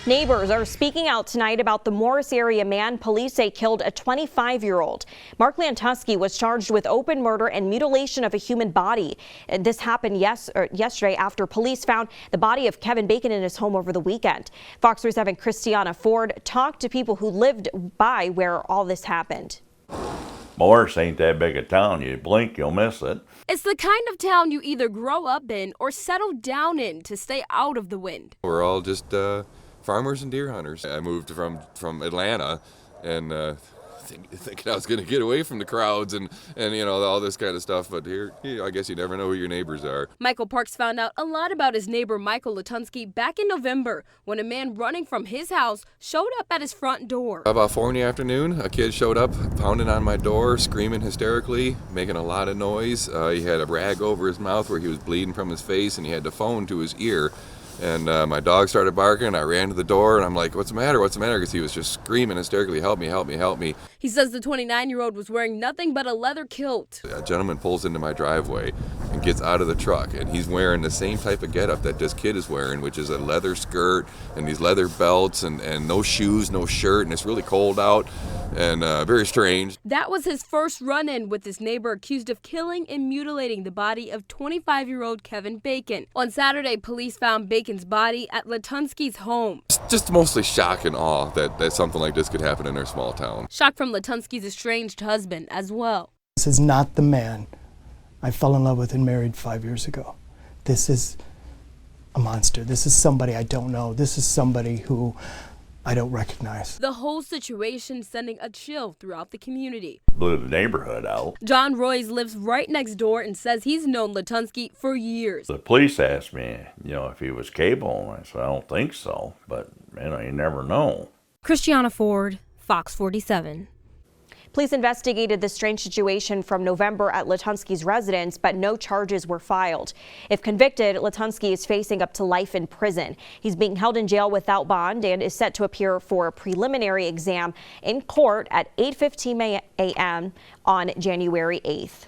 Neighbors are speaking out tonight about the Morrice-area man police say killed a 25-year-old. Mark Lantusky was charged with open murder and mutilation of a human body. This happened yesterday after police found the body of Kevin Bacon in his home over the weekend. Fox 37 Christiana Ford talked to people who lived by where all this happened. Morris ain't that big a town. You blink, you'll miss it. It's the kind of town you either grow up in or settle down in to stay out of the wind. We're all just farmers and deer hunters. I moved from Atlanta and thinking I was going to get away from the crowds and you know, all this kind of stuff. But here, I guess you never know who your neighbors are. Michael Parks found out a lot about his neighbor Michael Lansing back in November when a man running from his house showed up at his front door. About 4 in the afternoon, a kid showed up, pounding on my door, screaming hysterically, making a lot of noise. He had a rag over his mouth where he was bleeding from his face, and he had the phone to his ear. And my dog started barking. I ran to the door, and I'm like, what's the matter? What's the matter? Because he was just screaming hysterically, help me, help me, help me. He says the 29-year-old was wearing nothing but a leather kilt. A gentleman pulls into my driveway and gets out of the truck, and he's wearing the same type of getup that this kid is wearing, which is a leather skirt and these leather belts and no shoes, no shirt, and it's really cold out and very strange. That was his first run-in with his neighbor accused of killing and mutilating the body of 25-year-old Kevin Bacon. On Saturday, police found Bacon's body at Lansing's home. It's just mostly shock and awe that something like this could happen in their small town. Shock from Lansing's estranged husband as well. This is not the man I fell in love with and married 5 years ago. This is a monster. This is somebody I don't know. This is somebody who I don't recognize. The whole situation sending a chill throughout the community. Blew the neighborhood out. John Royce lives right next door and says he's known Lansing for years. The police asked me, if he was cable, and I said, I don't think so, but, you never know. Christiana Ford, Fox 47. Police investigated the strange situation from November at Lansing's residence, but no charges were filed. If convicted, Lansing is facing up to life in prison. He's being held in jail without bond and is set to appear for a preliminary exam in court at 8:15 a.m. on January 8th.